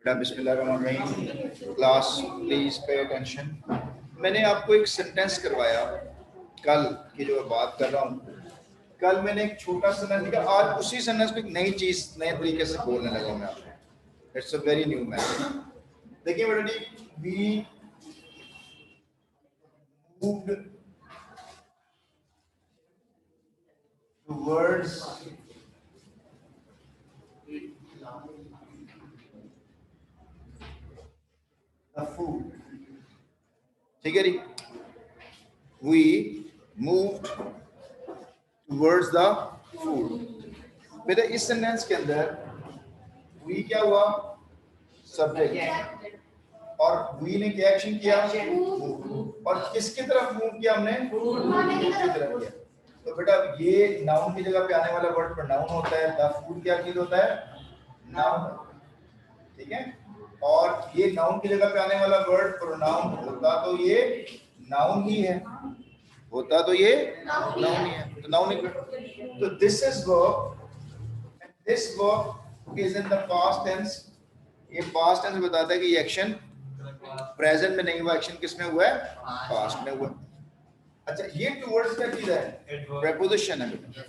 बेटा बिस्मिल्लाहिर्रहमानिर्रहीम। Class please pay attention. मैंने आपको एक सेंटेंस करवाया कल की जो मैं बात कर रहा हूँ। कल मैंने एक छोटा सेंटेंस लिखा, आज उसी सेंटेंस को एक नई चीज नए तरीके से बोलने लगा मैं आपको। It's a very new method. देखिए बेटा जी, we moved towards the food. ठीक है जी, we moved towards the food. बेटा इस सेंटेंस के अंदर वी क्या हुआ? सब्जेक्ट। और वी ने क्या एक्शन किया? मूव। और किसकी तरफ मूव किया हमने? फूड की तरफ किया। तो बेटा ये नाउन की जगह पे आने वाला वर्ड प्रोनाउन होता है। द फूड क्या चीज होता है? नाउन। ठीक है। और ये नाउन की जगह पे आने वाला वर्ड प्रोनाउन होता तो ये नाउन ही है, होता तो ये नाउन ही है, तो नाउन ही। तो this is verb, this verb is in the past tense. ये पास्ट टेंस बताता है कि ये एक्शन प्रेजेंट में नहीं हुआ, एक्शन किस में हुआ है? पास्ट में हुआ। अच्छा, ये टुवर्ड्स क्या चीज है? प्रेपोजिशन है बेटा।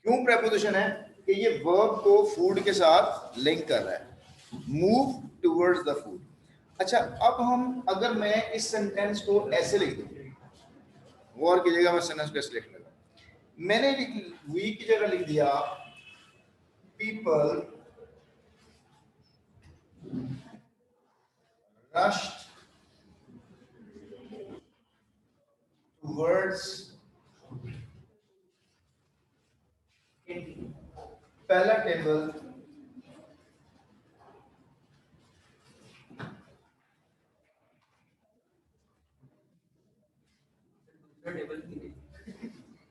क्यों प्रेपोजिशन है? कि ये वर्ब को फूड के साथ लिंक कर रहा है, मूव टुवर्ड्स द फूड। अच्छा, अब हम अगर मैं इस सेंटेंस को ऐसे लिख दूं, गौर कीजिएगा, मैं सेंटेंस को ऐसे लिख लूंगा। मैंने वी की जगह लिख दिया people rushed towards palatable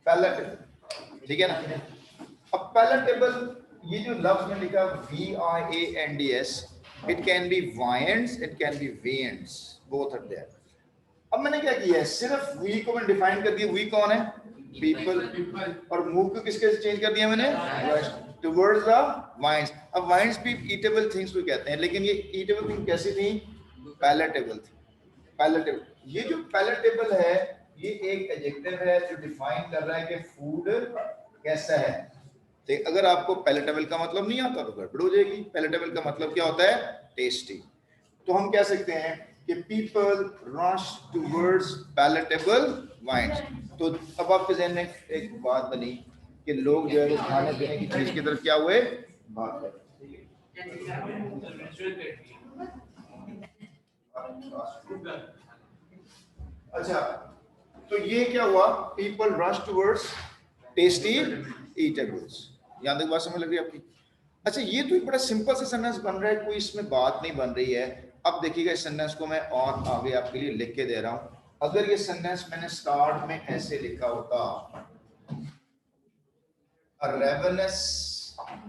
palatable। ठीक है ना? अब palatable, ये जो लफ्ज में लिखा VIANDS, it can be viands, it can be viands, both are there. अब मैंने क्या किया है, सिर्फ वी को मैंने डिफाइन कर दिया। वी कौन है? पीपल। और मूव को किसके से चेंज कर दिया मैंने? Towards the wines. अब वाइन्स भी ईटेबल थिंग्स को कहते हैं, लेकिन ये ईटेबल थिंग कैसी थी? पैलेटेबल थी। पैलेटेबल, ये जो पैलेटेबल है ये एक एडजेक्टिव है जो डिफाइन कर रहा है कि फूड कैसा है। तो अगर आपको पैलेटेबल का मतलब नहीं आता तो गड़बड़ हो जाएगी। पैलेटेबल का मतलब क्या होता है? टेस्टी। तो हम कह सकते हैं कि people rush towards palatable wines. तो अब आपके जहन में एक बात बनी कि लोग जो है खाने पीने की चीज की तरफ क्या हुए? भाग गए। अच्छा, तो ये क्या हुआ? People rush towards tasty eatables. यहां तक बात समझ लग रही है आपकी? अच्छा, ये तो एक बड़ा सिंपल सा सेंटेंस बन रहा है, कोई इसमें बात नहीं बन रही है। अब देखिएगा, इस सेंटेंस को मैं और आगे आपके लिए लिख के दे रहा हूं। अगर ये सेंटेंस मैंने स्टार्ट में ऐसे लिखा होता, a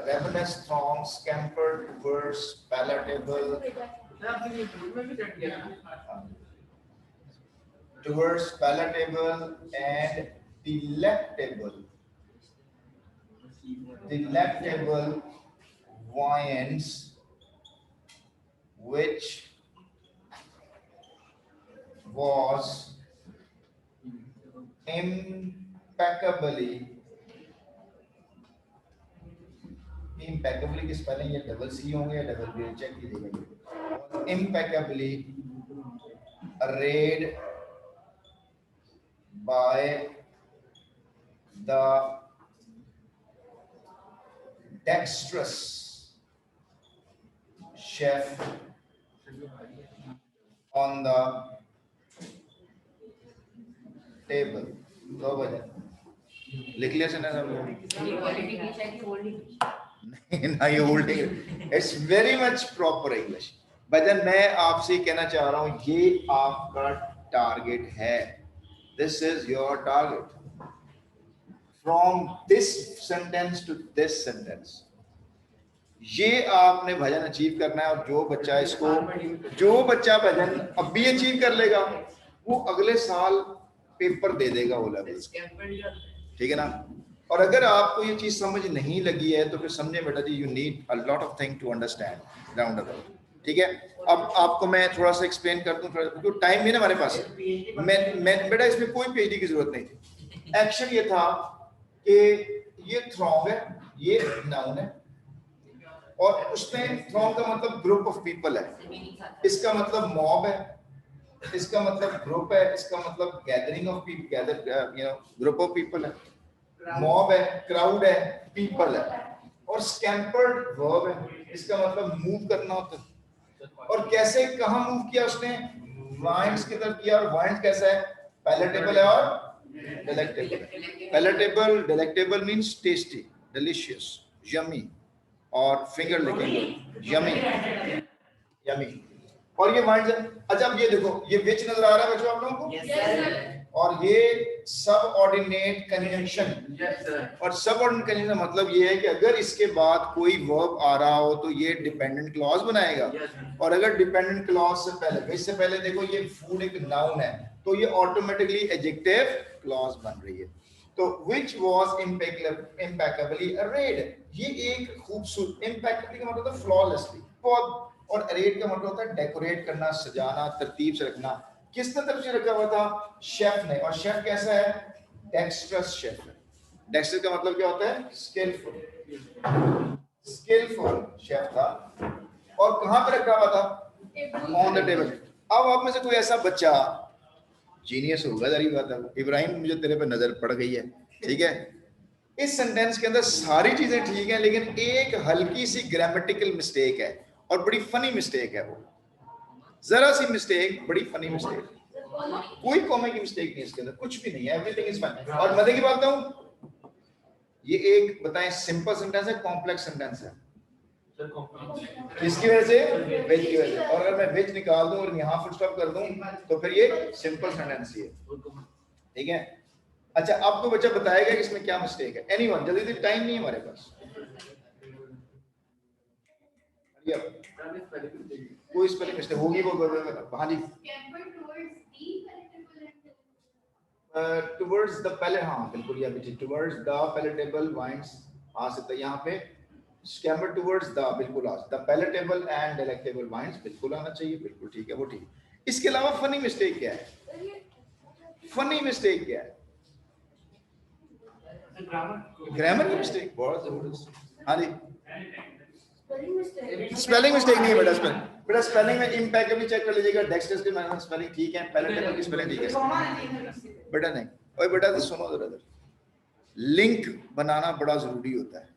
ravenous throng scampered towards palatable and delectable viands, which was impeccably की स्पेलिंग ये डबल सी होंगे या डबल बी, चेक कीजिएगा। impeccably arrayed by the dexterous chef on the table। दो बजे लिख लिया सेंटेंस आप लोगों ने? ना ये holding, it's very much proper English. Bhajan, मैं आपसे कहना चाह रहा हूं, ये आपका टारगेट है। This is your target. From this sentence to this sentence. ये आपने भजन अचीव करना है। और जो बच्चा भजन अब भी अचीव कर लेगा वो अगले साल पेपर दे देगा वो लेवल, ठीक है ना। और अगर आपको ये चीज समझ नहीं लगी है तो फिर समझे बेटा जी, you need a lot of thing to understand round about, ठीक है। अब आपको मैं थोड़ा सा एक्सप्लेन कर दूं, क्योंकि टाइम भी ना हमारे पास है। मैं बेटा इसमें कोई पीएचडी की जरूरत नहीं थी। एक्शन ये था कि ये थ्रॉन्ग है, ये नाउन है, और उसमें थ्रॉन्ग का मतलब ग्रुप ऑफ पीपल है, इसका मतलब मॉब है, इसका मतलब ग्रुप है, इसका मतलब gathering of people, group of people है। मॉब है, क्राउड है, पीपल है। और स्कैम्पर्ड वर्ब है, इसका मतलब मूव करना होता है। और कैसे कहां मूव किया उसने? वाइंड्स की तरफ किया। और वाइंड्स कैसा है? पैलेटेबल है और delectable. Palatable, delectable means tasty, delicious, yummy, और फिंगर लिकिंग, यमी, यमी। और ये वाइंड्स है। अच्छा अब ये देखो, ये विच नजर आ रहा है बच्चों आप लोगों को? Yes sir. और ये सबऑर्डिनेट कंजंक्शन। और सबऑर्डिनेट कंजंक्शन मतलब ये है कि अगर इसके बाद कोई वर्ब आ रहा हो तो ये डिपेंडेंट क्लॉज बनाएगा। और अगर डिपेंडेंट क्लॉज से पहले, इससे पहले देखो ये फूड एक नाउन है तो ये ऑटोमेटिकली एडजेक्टिव क्लॉज बन रही है। तो which was impeccably arrayed, ये एक खूबसूरत, impeccably का मतलब होता है flawlessly, बहुत, और arrayed का मतलब होता है डेकोरेट करना, सजाना, तरतीब से रखना। किसने तरफ से रखा हुआ था? शेफ ने। और शेफ कैसा है? डेक्स्ट्रस शेफ है। डेक्स्ट्रस का मतलब क्या होता है? स्किलफुल, स्किलफुल शेफ था। और कहां पे रखा हुआ था? On the table. अब आप में से कोई ऐसा बच्चा जीनियस होगा, जारी बात है, इब्राहिम मुझे तेरे पे नजर पड़ गई है, ठीक है। इस सेंटेंस के अंदर सारी चीजें ठीक हैं, लेकिन एक हल्की सी ग्रामेटिकल मिस्टेक है, और बड़ी फनी मिस्टेक है वो। जरा सी मिस्टेक, बड़ी फनी मिस्टेक। कोई कॉमे की मिस्टेक नहीं इसके अंदर, कुछ भी नहीं है, एवरीथिंग इज फाइन। और मजे की बात बताऊं, ये एक बताएं सिंपल सेंटेंस है, कॉम्प्लेक्स सेंटेंस है? किसकी वजह से? वेज की वजह से। और अगर मैं वेज निकाल दूं और यहाँ फुल स्टॉप कर दूं तो फिर ये सिंपल सेंटेंस ही है, ठीक है। अच्छा आपको बच्चा बताएगा कि इसमें क्या मिस्टेक है? एनीवन? जल्दी से, टाइम नहीं है हमारे पास। कोई स्पेलिंग मिस्टेक होगी वो? हाँ जी, टुवर्ड्स द पैलेट, हाँ बिल्कुल, ये भी टुवर्ड्स द पैलेटेबल वाइंड्स आ सकता है यहाँ पे। स्कैम्बर टुवर्ड्स द, बिल्कुल आ सकता है। पैलेटेबल एंड डिलेक्टेबल वाइंड्स बिल्कुल आना चाहिए, बिल्कुल ठीक है, वो ठीक है। इसके अलावा फनी मिस्टेक क्या है? फनी मिस्टेक क्या है? ग्रामर की मिस्टेक, बहुत जबरदस्त। हाँ जी, स्पेलिंग मिस्टेक नहीं है बेटा स्पेलिंग में इम्पैक्टेबली चेक कर लीजिएगा। डेक्स्ट्रस की स्पेलिंग ठीक है, पैलेटेबल की स्पेलिंग ठीक है बेटा। नहीं, ओए बेटा तो सुनो जरा, लिंक बनाना बड़ा जरूरी होता है,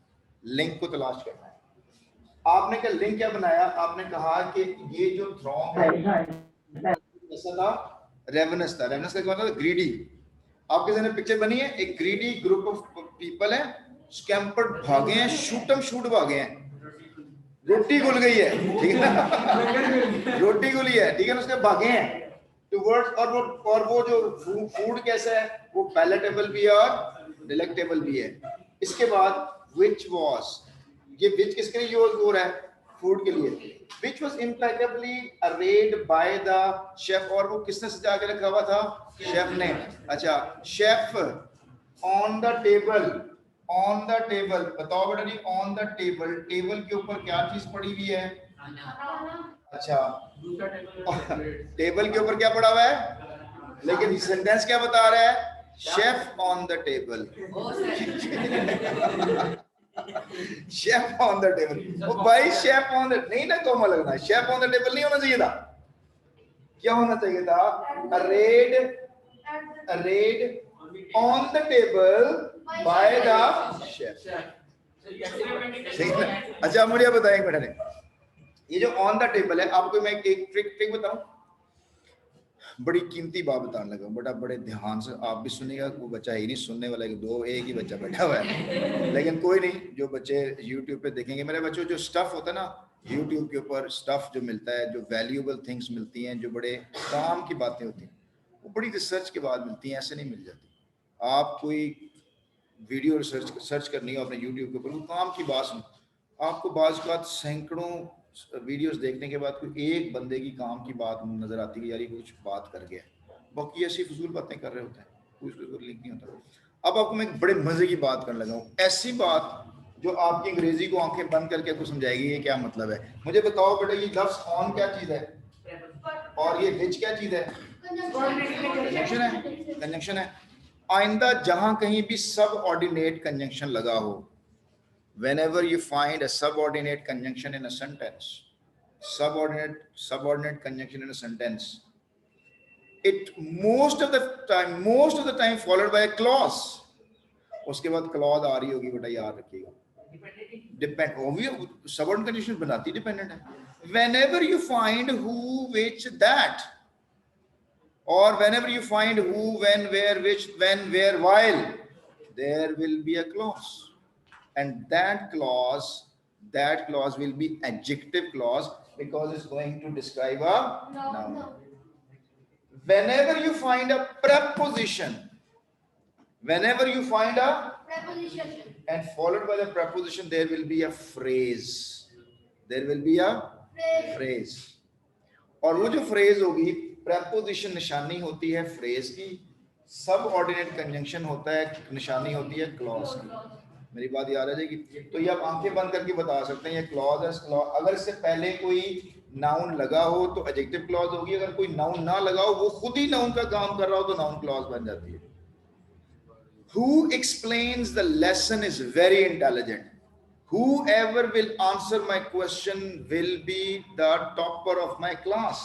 लिंक को तलाश करना है। आपने क्या लिंक क्या बनाया? आपने कहा कि ये जो थ्रॉन्ग है कैसा था? रेवनस था। रेवनस का मतलब ग्रीडी। आपके सामने पिक्चर बनी है, एक ग्रीडी ग्रुप ऑफ पीपल है, स्कैम्पर्ड भागे हैं, शूटम शूट भागे हैं, रोटी गुल गई है, ठीक है ना रोटी गुली है, ठीक है ना, उसके भागे हैं टुवर्ड्स। और वो जो फूड कैसा है? वो पैलेटेबल भी है और डिलेक्टेबल भी है। इसके बाद which was, ये which किसके लिए यूज हो रहा है? फूड के लिए। which was impeccably arrayed by the chef, और वो किसने सजा के रखा हुआ था? शेफ ने। अच्छा, chef on the table, on the table, बताओ बेटा जी, ऑन द टेबल, टेबल के ऊपर क्या चीज पड़ी हुई है? अच्छा, टेबल के ऊपर क्या पड़ा हुआ है? लेकिन सेंटेंस क्या बता रहा है? Chef on the table chef on the table. ओ भाई, शेफ ऑन द नहीं ना, कोमा लगना, शेफ ऑन द टेबल नहीं होना चाहिए था। क्या होना चाहिए था? arrayed on the table by the chef। अच्छा मुझे बताएं बेटा ने, ये जो ऑन द टेबल है, आपको मैं एक ट्रिक बताऊं, बड़ी कीमती बात बताने लगा बेटा, बड़े ध्यान से आप भी सुनिएगा। वो बच्चा ही नहीं सुनने वाला, एक ही बच्चा बैठा हुआ है, लेकिन कोई नहीं, जो बच्चे YouTube पे देखेंगे मेरे बच्चों, जो स्टफ होता है ना YouTube के ऊपर, स्टफ जो मिलता है, जो वैल्यूएबल थिंग्स मिलती हैं, जो बड़े काम की बातें होती हैं, वो बड़ी रिसर्च के बाद मिलती हैं, ऐसे नहीं मिल जाती। आप कोई वीडियो सर्च करनी हो अपने यूट्यूब के ऊपर, वो काम की बात सुनो, आपको बाज़ बात सैकड़ों वीडियोस देखने के बाद कोई एक बंदे की काम की बात नजर आती है, यार ये कुछ बात कर गया, बाकी ऐसी फजूल बातें कर रहे होते हैं, कुछ लिंक नहीं होता। अब आपको मैं एक बड़े मजे की बात करने लगा हूँ, ऐसी बात जो आपकी अंग्रेजी को आंखें बंद करके आपको समझाएगी ये क्या मतलब है। मुझे बताओ बेटा, ये लफ्ज ऑन क्या चीज है और ये विच क्या चीज है? कंजंक्शन है, कंजंक्शन है। आइंदा जहां कहीं भी सब ऑर्डिनेट कंजंक्शन लगा हो, whenever you find a subordinate conjunction in a sentence, subordinate conjunction in a sentence, it most of the time followed by a clause, उसके बाद क्लॉज आ रही होगी बेटा, याद रखिएगा। डिपेंड ऑब्वियस सबऑर्डिनेट कंडीशन बनाती डिपेंडेंट है। whenever you find who which that, or whenever you find who when where which when where while, there will be a clause, and that clause will be adjective clause because it's going to describe a noun. Whenever you find a preposition, whenever you find a preposition and followed by the preposition, there will be a phrase, there will be a phrase, और वो जो phrase होगी, preposition निशानी होती है phrase की, सब ordinate conjunction होता है निशानी होती है क्लॉज की। मेरी बात याद आ जाएगी? तो ये आप आंखें बंद करके बता सकते हैं ये क्लॉज है। अगर इससे पहले कोई नाउन लगा हो तो एडजेक्टिव क्लॉज होगी, अगर कोई नाउन ना लगा हो, वो खुद ही नाउन का काम कर रहा हो, तो नाउन क्लॉज बन जाती है। Who explains the lesson is very intelligent. Whoever will answer my question will be the topper of my class.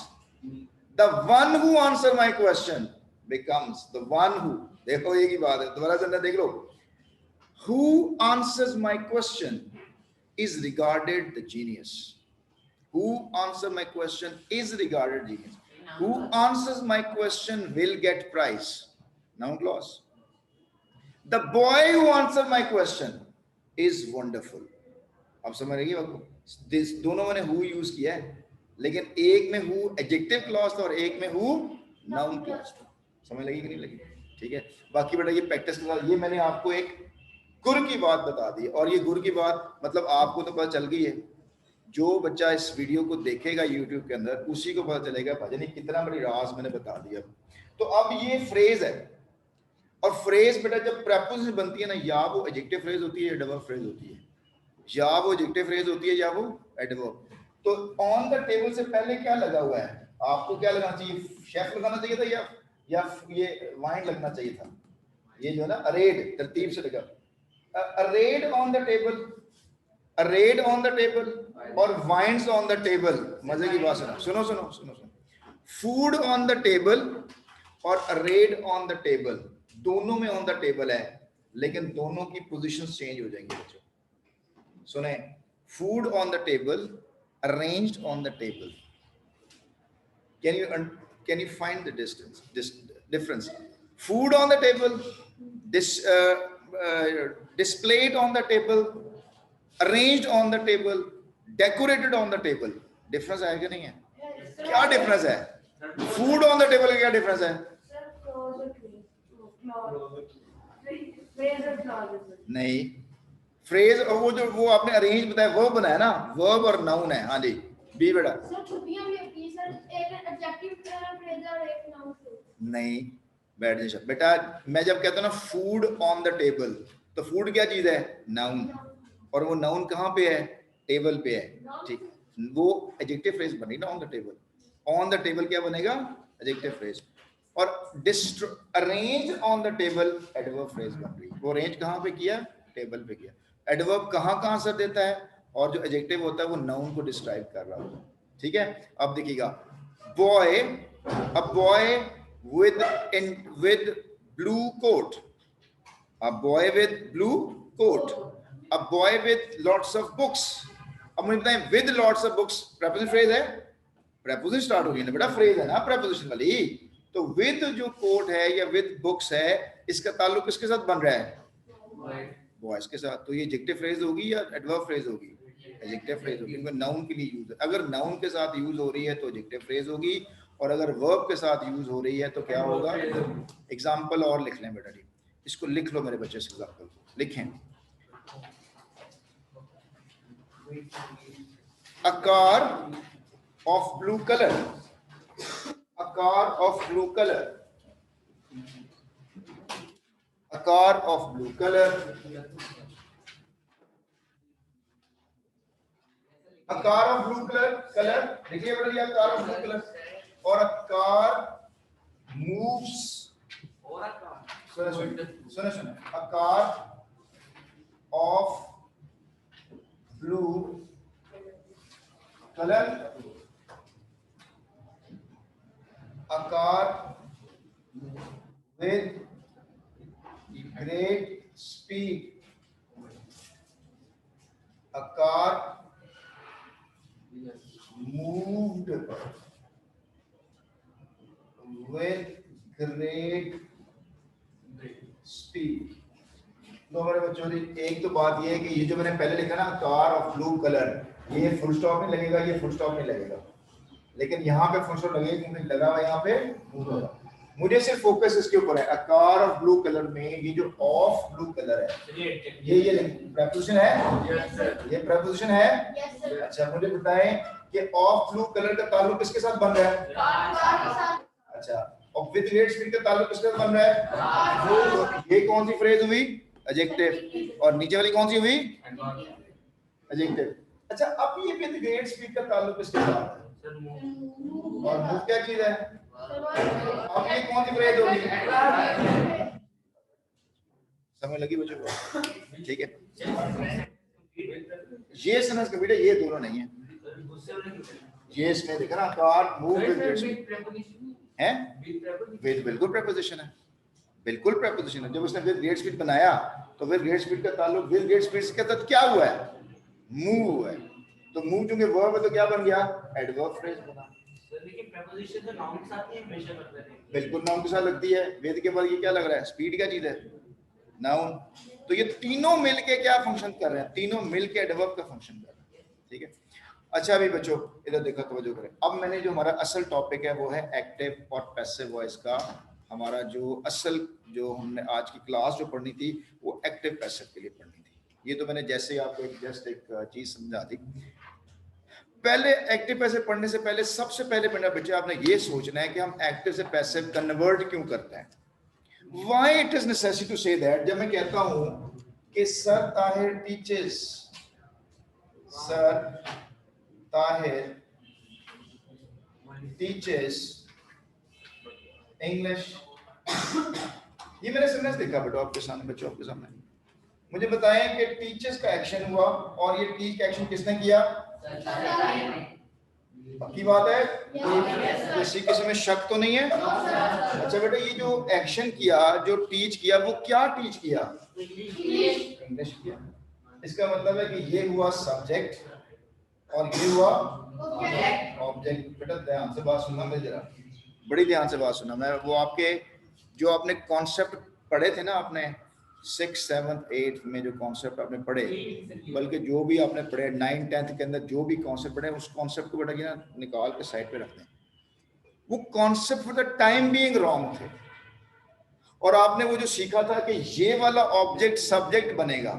The one who answer my question becomes the one who, देखो एक ही बात है, दोबारा से देख लो। Who answers my question is regarded the genius. Who answer my question is regarded genius. Who answers my question will get prize. Noun clause. The boy who answered my question is wonderful. अब समझ रही है आपको? दोनों मैंने who use किया है, लेकिन एक में who एडजेक्टिव क्लॉज था और एक में who नाउन क्लॉज था। समझ लगी कि नहीं लगी? ठीक है। बाकी बेटा ये प्रैक्टिस के साथ, ये मैंने आपको एक गुर की बात बता दी, और ये गुर की बात मतलब आपको तो पता चल गई है। जो बच्चा इस वीडियो को देखेगा यूट्यूब के अंदर, उसी को पता चलेगा भाई नहीं कितना बड़ी राज मैंने बता दिया। तो अब ये फ्रेज है, और फ्रेज बेटा जब प्रेपोजिशन बनती है ना, या वो एडजेक्टिव फ्रेज होती है या एडवर्ब फ्रेज होती है, या वो एडजेक्टिव फ्रेज होती है या वो एडवर्ब। तो ऑन द टेबल से पहले क्या लगा हुआ है? आपको क्या लगाना चाहिए? शेफ लगाना चाहिए था या ये वाइन लगना चाहिए था? ये जो है ना अरेड, तरतीब से लगा, arrayed on the table, arrayed on the table और wines on the table। मजे की बात सुनो सुनो सुनो सुनो सुनो, food on the table और arrayed on the table, दोनों में on the table है, लेकिन दोनों की पोजीशंस चेंज हो जाएंगी बच्चों। सुने, food on the table, arranged on the table. Can you find the difference? Food on the table, displayed on the table, arranged on the table, decorated on the table. Difference है कि नहीं है? क्या difference है? Food on the table का क्या difference है? नहीं, फ्रेज और वो आपने अरेंज बताया, वर्ब बनाया ना, वर्ब और नाउन है। हाँ जी बी बेटा। नहीं बैठ जाए बेटा, मैं जब कहता हूँ ना फूड ऑन द टेबल, तो फूड क्या चीज है? नाउन, और वो नाउन कहाँ पे है? टेबल पे है। ठीक, वो एडजेक्टिव फ्रेज बनी ना on the table. On the table क्या बनेगा? Adjective phrase. और arrange on the table adverb phrase बन रही। वो अरेंज कहाँ पे किया? टेबल पे किया। एडवर्ब कहाँ कहाँ से देता है, और जो एडजेक्टिव होता है वो नाउन को डिस्क्राइब कर रहा होता है। ठीक है, अब देखिएगा, boy, a boy with blue coat, a boy with blue coat, a boy with lots of books। अब मुझे बताएं with lots of books preposition phrase है? preposition स्टार्ट होगी ना बेटा, फ्रेज है ना preposition वाली। तो with जो कोट है या with books है, इसका ताल्लुक किसके साथ बन रहा है? बॉयज के साथ। तो ये एडजेक्टिव फ्रेज होगी या एडवर्ब फ्रेज होगी? एडजेक्टिव फ्रेज होगी, क्योंकि नाउन के लिए यूज है। अगर नाउन के साथ यूज हो रही है तो एडजेक्टिव फ्रेज होगी, और अगर वर्ब के साथ यूज हो रही है तो क्या होगा? एग्जाम्पल और लिख लें बेटा जी। इसको लिख लो मेरे बच्चे, इस एग्जाम्पल को लिखें। A car of blue color, a car of blue color, a car of blue color, a car of blue color, देखिए बढ़िया, car of blue color, और a car moves, सुनो, a car of blue color, a car with great speed, a car moved with great speed। तो हमारे बच्चों की एक तो बात ये है कि ये जो मैंने पहले लिखा ना, कार ऑफ ब्लू कलर, ये फुल स्टॉप नहीं लगेगा, ये फुल स्टॉप नहीं लगेगा, लेकिन यहाँ पे फुल स्टॉप लगेगा क्योंकि लगा हुआ यहाँ पे मूव होगा। मुझे सिर्फ फोकस इसके ऊपर है, a car of blue colour में ये जो ऑफ ब्लू कलर है, ये प्रेपोजिशन है, ये प्रेपोजिशन है। अच्छा मुझे बताएं कि ऑफ ब्लू कलर का ताल्लुक किसके साथ बन रहा है? अच्छा, और विद ग्रेट स्पीड का ताल्लुक किसके साथ बन रहा है? ये कौन सी फ्रेज हुई? एडजेक्टिव। और नीचे वाली कौन सी हुई? एडजेक्टिव। अच्छा, अब ये विद ग्रेट स्पीड का ताल्लुक किसके साथ है? और मूव क्या चीज है? अब ये कौन सी फ्रेज होगी? समझ लगी बच्चों को? ठीक है, ये सेंटेंस का बेटा ये दोनों नहीं है, ये इसमें देखा ना, car move with great speed है, विद बिल्कुल प्रेपोजिशन है, बिल्कुल प्रेपोजिशन है। जब उसने विद ग्रेट स्पीड बनाया तो विद ग्रेट स्पीड का ताल्लुक विद ग्रेट स्पीड के साथ क्या हुआ है? मूव हुआ है। तो मूव चूंकि वर्ब है तो क्या बन गया? एडवर्ब फ्रेज बना। लेकिन प्रीपोजिशन तो नाउन के साथ ही हमेशा लगता है। बिल्कुल नाउन के साथ लगती है। विद के बाद ये क्या लग रहा है? स्पीड क्या चीज है? नाउन। तो ये तीनों मिलके क्या फंक्शन कर रहे हैं? तीनों मिलके एडवर्ब का फंक्शन कर रहे हैं। ठीक है, अच्छा अभी बच्चों इधर देखो, तवज्जो करें। अब मैंने जो हमारा असल टॉपिक है वो है एक्टिव और पैसिव वॉइस का। हमारा जो असल जो हमने आज की क्लास जो पढ़नी थी वो एक्टिव पैसिव के लिए पढ़नी थी। ये तो मैंने जैसे आपको जस्ट एक चीज समझा दी। पहले एक्टिव पैसिव पढ़ने से पहले सबसे पहले मेरा बच्चा आपने ये सोचना है कि हम एक्टिव से पैसिव कन्वर्ट क्यों करते हैं। Why it is necessary to say that? जब मैं कहता हूं कि sir Tahir teachers, sir Tahir teachers English, ये मैंने सेंटेंस देखा बेटा आपके सामने, बच्चों आपके सामने। मुझे बताएं कि टीचर्स का एक्शन हुआ और ये टीच का एक्शन किसने किया? पक्की बात है? किसी किसी में शक तो नहीं है? अच्छा बेटा, ये जो एक्शन किया, जो टीच किया, वो क्या टीच किया? इंग्लिश किया। इसका मतलब है कि ये हुआ सब्जेक्ट और ये हुआ ऑब्जेक्ट। बेटा ध्यान से बात सुनना, मेरी जरा बड़ी ध्यान से बात सुनना। मैं वो आपके जो आपने कॉन्सेप्ट पढ़े थे ना, आपने 6th 7th 8th में जो कॉन्सेप्ट आपने पढ़े, बल्कि जो भी आपने पढ़े 9th 10th के अंदर जो भी कॉन्सेप्ट पढ़े, उस कॉन्सेप्ट को बेटा की ना निकाल के साइड पे रख दें। वो concept for the time being wrong थे, और आपने वो जो सीखा था कि ये वाला ऑब्जेक्ट सब्जेक्ट बनेगा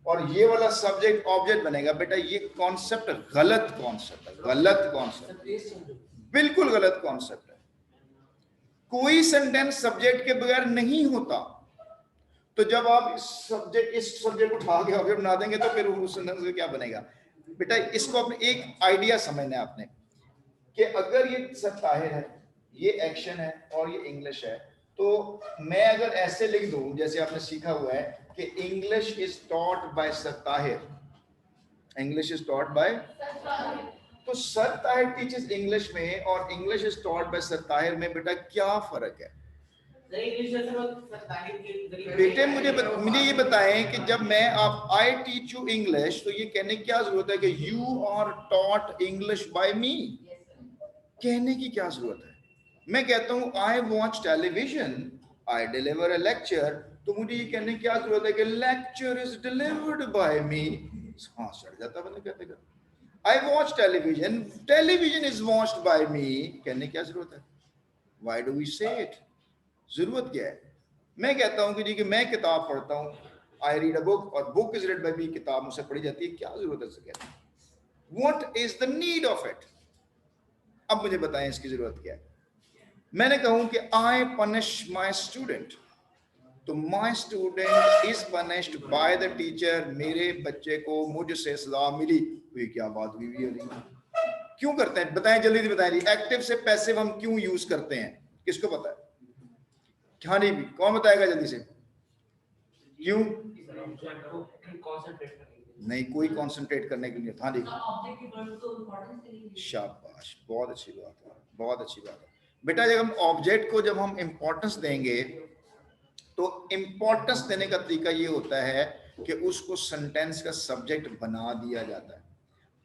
और ये वाला सब्जेक्ट ऑब्जेक्ट बनेगा, बेटा ये कॉन्सेप्ट गलत कॉन्सेप्ट है, गलत कॉन्सेप्ट, बिल्कुल गलत कॉन्सेप्ट है। कोई सेंटेंस सब्जेक्ट के बगैर नहीं होता। तो जब आप इस सब्जेक्ट उठा के ऑब्जेक्ट बना देंगे तो फिर उस सेंटेंस में क्या बनेगा? बेटा इसको अपने एक आइडिया समझना है आपने कि अगर ये सर ताहिर है, ये एक्शन है और ये इंग्लिश है, तो मैं अगर ऐसे लिख दूं जैसे आपने सीखा हुआ है कि English is taught by sir Tahir, English is taught by, तो सर ताहिर टीचर्स इंग्लिश में और English is taught by sir Tahir में बेटा क्या फर्क है? बेटे मुझे ये बताएं कि जब मैं आप आई टीच यू इंग्लिश, तो ये कहने की क्या जरूरत है कि you are taught English by me? कहने की क्या जरूरत है? मैं कहता हूं I watch television, I deliver a lecture, तो मुझे ये कहने की क्या जरूरत है कि lecture is delivered by me? हाँ चढ़ जाता बंदा कहते कर। I watch television, television is watched by me, कहने की क्या जरूरत है? Why do we say it? जरूरत क्या है? मैं कहता हूं कि जी कि मैं किताब पढ़ता हूं, आई रीड अ बुक, और बुक इज रेड बाय मी, किताब मुझसे पढ़ी जाती है, क्या जरूरत है इससे कहने की? What is the need of it? अब मुझे बताएं इसकी जरूरत क्या है। मैंने कहूं कि आई पनिश माई स्टूडेंट, तो my student is punished by the teacher, मेरे बच्चे को मुझसे सजा मिली। ये क्या बात हुई है? क्यों करते हैं बताएं, जल्दी से बताएं जी। एक्टिव से पैसिव हम क्यों यूज करते हैं, किसको पता है? क्या नहीं भी, कौन बताएगा जल्दी से? क्यों नहीं, कोई कंसंट्रेट करने के लिए था नहीं। शाबाश, बहुत अच्छी बात है, बहुत अच्छी बात है बेटा। जब हम ऑब्जेक्ट को जब हम इंपॉर्टेंस देंगे तो इंपॉर्टेंस देने का तरीका ये होता है कि उसको सेंटेंस का सब्जेक्ट बना दिया जाता है।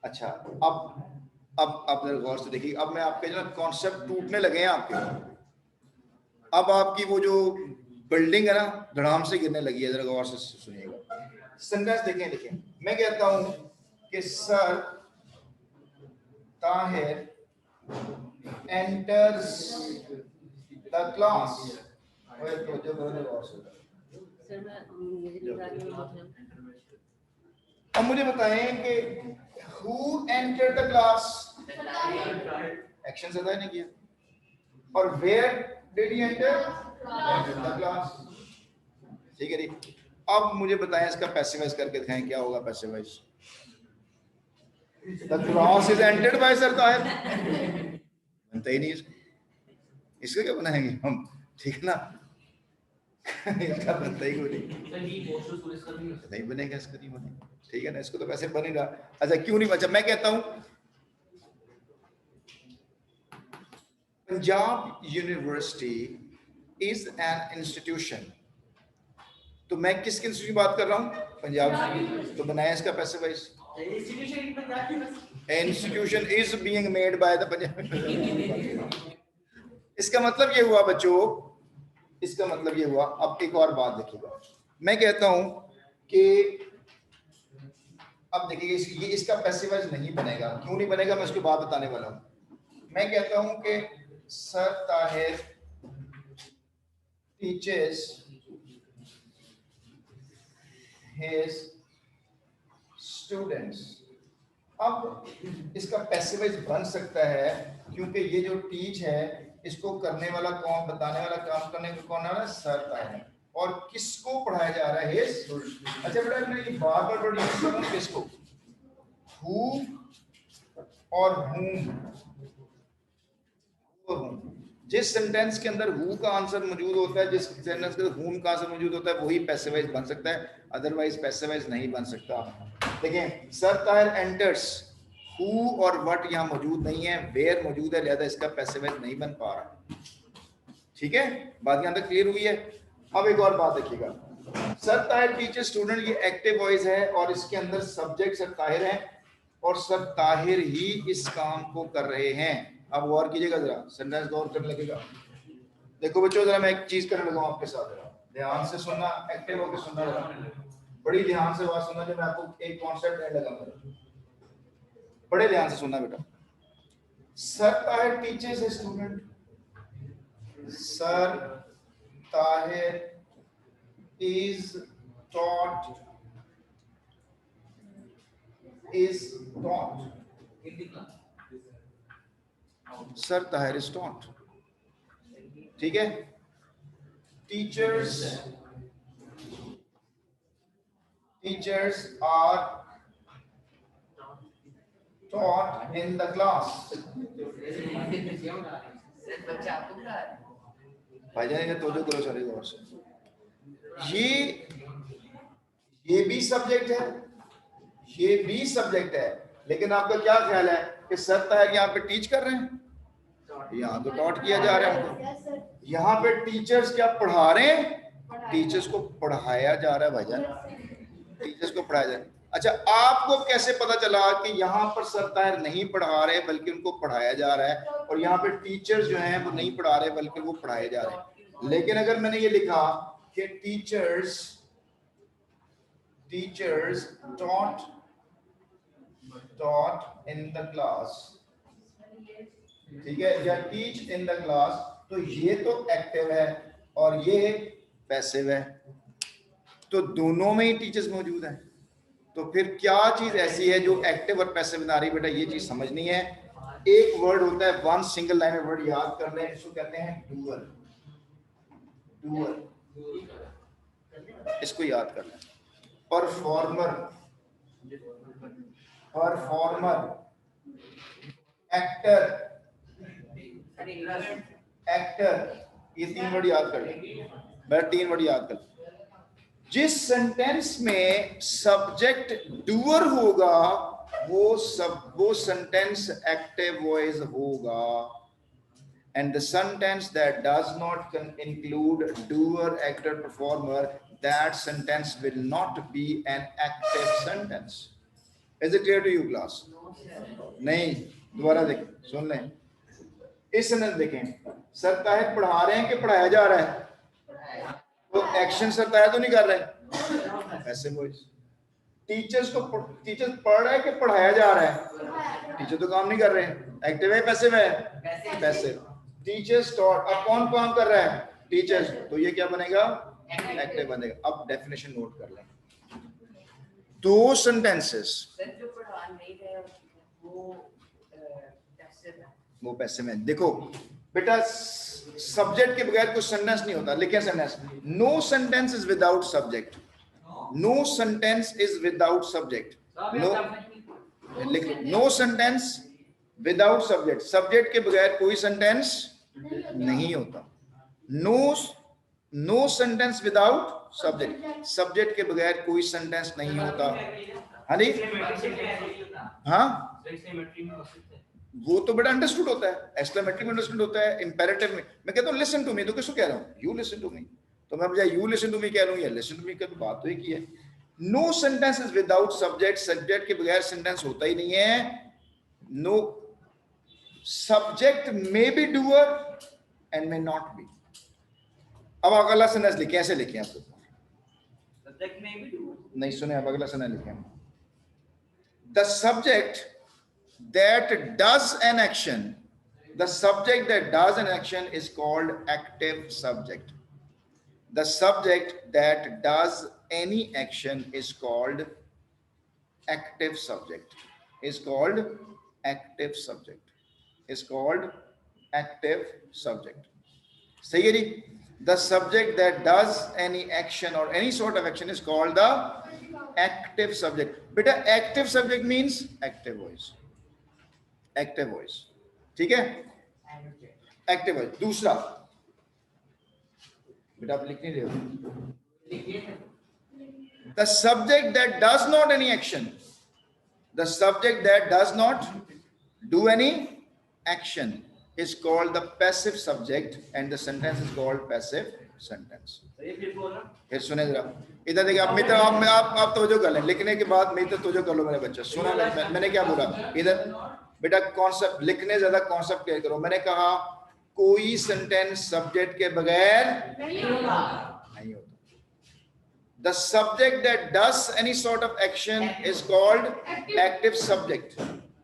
अच्छा, अब जरा गौर से देखिए, अब मैं आपके जो कॉन्सेप्ट टूटने लगे हैं आपके, अब आपकी वो जो बिल्डिंग है ना धड़ाम से गिरने लगी है, जरा गौर से सुनिएगा। सेंटेंस देखें, देखिए मैं कहता हूं कि sir Tahir enters the class। तो जो बोले गौर से सर मैं मुझे निगरानी में पूछ रहा हूं। अब मुझे बताएं कि who entered the class? Action अदा नहीं किया। और where did he enter? The class। ठीक है जी। अब मुझे बताएं इसका पैसिवाइज करके दिखाएं, क्या होगा passivise? The class is entered by Sir Tahir। बनता ही नहीं इसका क्या बनाएंगे हम, ठीक है ना? इसका बनता ही कोई नहीं बनेगा, इसका नहीं बनेगा, ठीक है ना? इसको तो वैसे बन ही रहा। अच्छा क्यों नहीं बचा? मैं कहता हूं Punjab university is an institution, तो मैं किसके इंस्टीट्यूट की बात कर रहा हूं? पंजाब। तो बनाया इसका passivise, institution is being made by the Punjab. इसका मतलब ये हुआ बच्चों, इसका मतलब ये हुआ। अब एक और बात देखिएगा, मैं कहता हूं कि अब देखिए ये इसका पैसिवाइज नहीं बनेगा। क्यों नहीं बनेगा, मैं उसकी बात बताने वाला हूं। मैं कहता हूं कि sir Tahir teachers his students। अब इसका पैसिवाइज बन सकता है क्योंकि ये जो टीच है इसको करने वाला कौन, बताने वाला, काम करने का कौन है? सर ताहिर। और किसको पढ़ाया जा रहा है? अच्छा बेटा मैं ये बार बार प्रोड्यूस कर रहा हूं, किसको? हु और whom। जिस सेंटेंस के अंदर हु का आंसर मौजूद होता है, जिस सेंटेंस के अंदर whom का आंसर मौजूद होता है, वही पैसिवाइज बन सकता है, अदरवाइज पैसिवाइज नहीं बन सकता। देखें सर ताहिर एंटर्स, हु और व्हाट यहां मौजूद नहीं है, वेयर मौजूद है, लिहाजा इसका पैसिवाइज नहीं बन पा रहा। ठीक है, बात यहां तक क्लियर हुई है? अब एक और बात देखिएगा, सर ताहिर टीचर स्टूडेंट, ये एक्टिव वॉइस है और इसके अंदर सब्जेक्ट सर ताहिर है और सर ताहिर ही इस काम को कर रहे हैं। अब गौर कीजिएगा, जरा सेंटेंस गौर करने लगेगा। देखो बच्चों जरा मैं एक चीज करने लगा आपके साथ, जरा ध्यान से सुनना, एक्टिव होकर सुनना, जरा बड़ी ध्यान से बात सुनना। जब मैं आपको एक कॉन्सेप्ट देने लगा, बड़े ध्यान से सुनना बेटा। Sir Tahir teachers a student, sir Tahir is taught sir Tahir is taught। ठीक है, teachers are taught in the class। भाईजान ये तोजो करो सारे गौर से। ये भी सब्जेक्ट है, ये भी सब्जेक्ट है, लेकिन आपका क्या ख्याल है कि सर ताहिर यहाँ पे टीच कर रहे हैं? यहाँ तो टॉट किया जा रहा है। यहाँ पे टीचर्स क्या पढ़ा रहे हैं? टीचर्स को पढ़ाया जा रहा है भाईजान, टीचर्स को पढ़ाया जा रहा है। अच्छा आपको कैसे पता चला कि यहाँ पर सर ताहिर नहीं पढ़ा रहे बल्कि उनको पढ़ाया जा रहा है, और यहाँ पे टीचर्स जो हैं वो नहीं पढ़ा रहे बल्कि वो पढ़ाए जा रहे हैं? लेकिन अगर मैंने ये लिखा कि teachers taught in the class, ठीक है, या टीच इन द क्लास, तो ये तो एक्टिव है और ये पैसिव है, तो दोनों में ही टीचर्स मौजूद हैं। तो फिर क्या चीज ऐसी है जो एक्टिव और पैसिव बना रही? बेटा ये चीज समझनी है। एक वर्ड होता है, वन सिंगल लाइन में वर्ड याद कर लें, इसको कहते हैं डूअर। डूअर, इसको याद कर लें। परफॉर्मर, परफॉर्मर, एक्टर, एक्टर, ये 3 वर्ड याद कर लें। बेटा 3 वर्ड याद कर लें। जिस सेंटेंस में सब्जेक्ट डूअर होगा वो सेंटेंस एक्टिव वॉइस होगा, and the sentence that does not include doer, actor, performer, that sentence will not be an active sentence. Is it clear to you class? नहीं, दोबारा देखें, सुन लें। इस सेंटेंस देखें, सर ताहिर पढ़ा रहे हैं कि पढ़ाया जा रहा है? तो एक्शन सर ताहिर तो नहीं कर रहे, ऐसे वॉइस। टीचर्स पढ़ रहा है कि पढ़ाया जा रहा है? टीचर तो काम नहीं कर रहे हैं, एक्टिव है पैसिव है? पैसिव। टीचर्स टॉट, अब कौन काम कर रहा है? टीचर्स, तो ये क्या बनेगा? एक्टिव बनेगा। अब डेफिनेशन नोट कर लें। दो सेंटेंसेस, जो पढ़ा नहीं रहे वो पैसिव है। देखो बेटा, सब्जेक्ट के बगैर कुछ सेंटेंस नहीं होता। लिखें sentence, no sentence is without subject. No sentence is without subject. No, लिख लो, no sentence without subject. Subject के बगैर कोई सेंटेंस नहीं होता। No sentence without subject. Subject के बगैर कोई सेंटेंस नहीं होता। हाँ जी, हाँ, वो तो बड़ा अंडरस्टूड होता है, एक्सक्लेमेटरी में अंडरस्टूड होता है, इंपेरेटिव में। मैं कहता हूँ लिसन टू मी, तो किसको कह रहा हूँ? You listen to me. तो मैं बजाय यू लिसन टू मी कह रहा हूँ या लिसन टू मी का, तो बात तो एक ही है। No sentence is without subject. Subject के बगैर सेंटेंस होता ही नहीं है। No subject may be doer and may not be. अब अगला सेंटेंस लिखें, ऐसे लिखें आपको, सब्जेक्ट में भी नहीं सुने, अब अगला सेंटेंस लिखें। The subject that does an action, the subject that does an action is called active subject. The subject that does any action is called active subject, is called active subject, is called active subject. सही है जी? The subject that does any action or any sort of action is called the active subject. बेटा active subject means active voice, active voice, ठीक है? Active voice. दूसरा बेटा आप लिख नहीं रहे हो। The subject that does not any action, the subject that does not do any action is called the passive subject and the sentence is called passive sentence. फिर सुने जरा, इधर देखिए आप मित्र, आप तवज्जो कर लें। लिखने के बाद मित्र तवज्जो कर लो मेरे बच्चे। सुना मैंने क्या बोला? इधर बेटा कॉन्सेप्ट लिखने ज्यादा कॉन्सेप्ट क्लियर करो। मैंने कहा कोई सेंटेंस सब्जेक्ट के बगैर नहीं होता। The subject that does any sort of action is called active subject,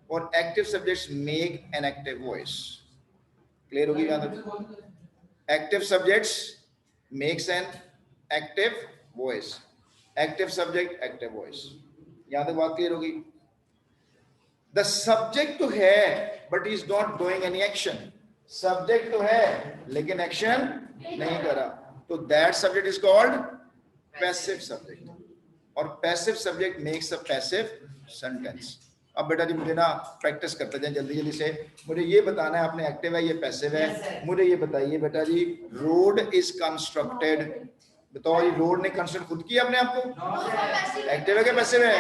और active subjects make an active voice. Clear होगी बात? Active subjects makes an active voice, active subject active voice. यहां तक बात क्लियर होगी? The subject तो है but he is not doing any action. Subject तो है लेकिन action नहीं करा, तो that subject is called passive subject, और passive subject makes a passive sentence. अब बेटा जी मुझे ना प्रैक्टिस करते जाएं जल्दी जल्दी से। मुझे ये बताना है आपने एक्टिव है ये पैसिव है। मुझे ये बताइए बेटा जी, रोड इज कंस्ट्रक्टेड, बताओ ये रोड ने कंस्ट्रक्ट खुद किया अपने आप को? एक्टिव है क्या पैसिव है?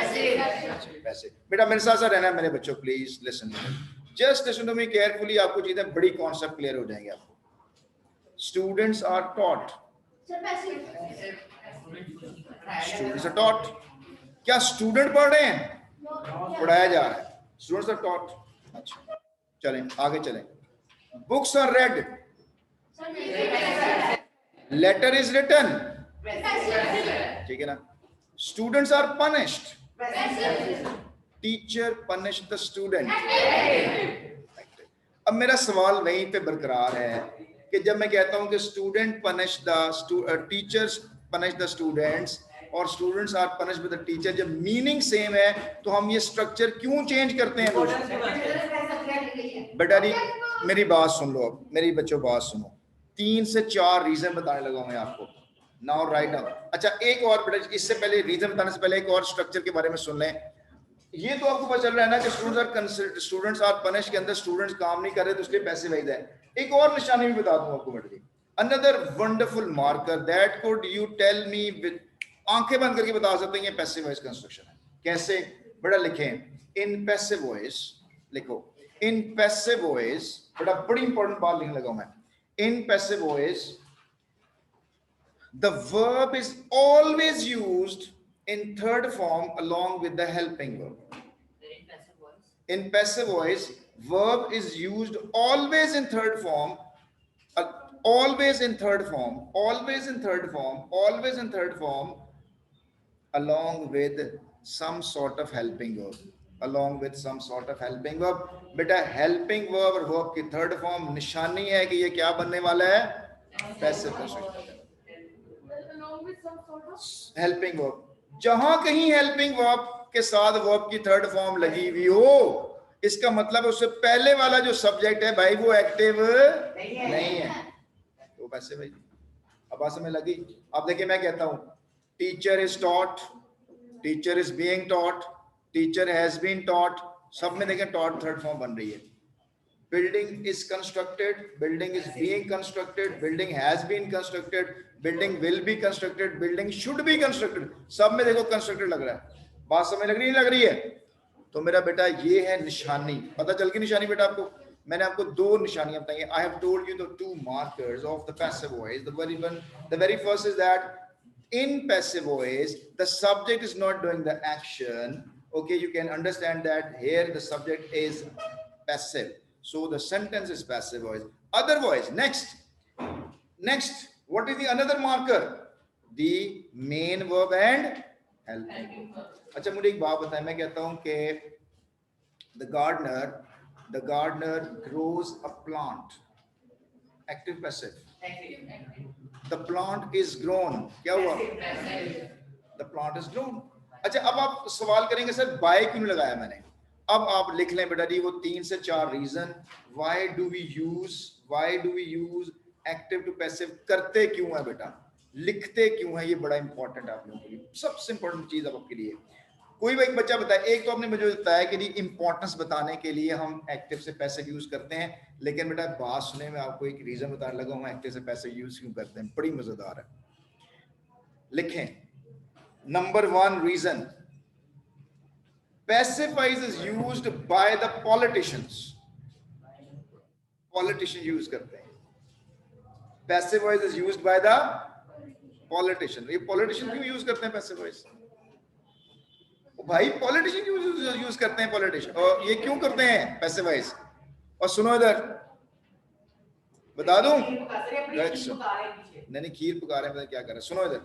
पैसिव। बेटा मेरे साथ साथ रहना मेरे बच्चों, please listen, just listen to me carefully. आपको चीजें बड़ी कॉन्सेप्ट क्लियर हो जाएंगे आपको। Students are taught, students are taught. क्या स्टूडेंट पढ़ रहे हैं? पढ़ाया जा रहा है। Students are taught. अच्छा चलें आगे चलें। Books are read, letter is written, ठीक है ना? Students are punished, teacher punish the student. अब मेरा सवाल वहीं पे बरकरार है कि जब मैं कहता हूं कि student punish the teachers punish the students और students are punish with the teacher, जब मीनिंग सेम है तो हम ये स्ट्रक्चर क्यों चेंज करते हैं दोस्तों? बेटा जी मेरी बात सुन लो, अब मेरी बच्चों बात सुनो, 3 से 4 रीजन बताने लगा मैं आपको। Now write down. अच्छा एक और बेटा, इससे पहले रीजन बताने से पहले एक और स्ट्रक्चर के बारे में सुन लें। ये तो आपको पता चल रहा है ना कि स्टूडेंट्स आर पनिश के अंदर स्टूडेंट्स काम नहीं कर रहे तो इसलिए पैसे वाइज है। एक और निशानी भी बता दूं आपको बेटा जी, another wonderful marker that could you tell me with, आंखें बंद करके बता सकते हैं ये पैसिव वॉइस कंस्ट्रक्शन है। कैसे बेटा? लिखें इन पैसिव वॉइस, लिखो इन पैसिव वॉइस, बेटा बड़ी इंपॉर्टेंट बात लिखने लगा मैं। In passive voice the verb is always used in third form along with the helping verb. In passive voice, verb is used always in third form, always in third form, always in third form, always in third form, along with some sort of helping verb. Along with some sort of helping verb. बेटा helping verb और verb की third form निशानी है कि ये क्या बनने वाला है? Passive construction. हेल्पिंग वर्ब, जहां कहीं हेल्पिंग वर्ब के साथ वर्ब की थर्ड फॉर्म लगी हुई हो, इसका मतलब उससे पहले वाला जो सब्जेक्ट है भाई वो एक्टिव नहीं है, तो वैसे भाई अब बात समझ लगी। अब देखिए मैं कहता हूं teacher is taught, teacher is being taught, teacher has been taught, सब में देखें टॉट थर्ड फॉर्म बन रही है। building is constructed, building is being constructed, building has been constructed, building will be constructed, building should be constructed, सब में देखो constructed लग रहा है। बात समझ लग रही नहीं लग रही है? तो मेरा बेटा ये है निशानी, पता चल गई निशानी बेटा आपको? मैंने आपको 2 निशानियां बताई। I have told you the 2 markers of the passive voice. The very first is that in passive voice the subject is not doing the action. Okay, you can understand that here the subject is passive. So the sentence is passive voice. Other voice. Next, what is the another marker? The main verb and helping. अच्छा मुझे एक बात बताएं, मैं कहता हूं कि the gardener grows a plant. Active passive. The plant is grown. क्या हुआ? The plant is grown. अच्छा अब आप सवाल करेंगे सर बाय क्यों लगाया मैंने? अब आप लिख लें बेटा जी वो 3 से 4 reason. Why do we use active to passive, करते क्यों है बेटा, लिखते क्यों है, ये बड़ा इंपॉर्टेंट है आप लोगों के लिए, सबसे इंपॉर्टेंट चीज अब आपके लिए। कोई भी एक बच्चा बताए, एक तो आपने मुझे बताया कि जी इंपॉर्टेंस बताने के लिए हम एक्टिव से पैसिव यूज करते हैं, लेकिन बेटा बात सुने मैं आपको एक रीजन बताने लगा हूं एक्टिव से पैसिव यूज क्यों करते हैं, बड़ी मजेदार है। लिखें number 1 reason, passive voice is used by the politicians. Politician use करते हैं। Passive voice is used by the politician. ये politician क्यों use करते हैं passive voice? भाई politician क्यों use करते हैं politician? और ये क्यों करते हैं passive voice? और सुनो इधर बता दूं, नहीं खीर पका रहे हैं, क्या कर रहे हैं, सुनो इधर,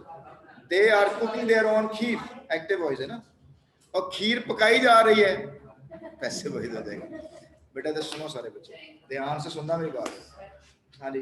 they are cooking their own kheer, active voice है ना, और खीर पकाई जा रही है, पैसे वही दे देंगे बेटा। तो सुनो सारे बच्चे ध्यान से सुनना मेरी बात। हाँ जी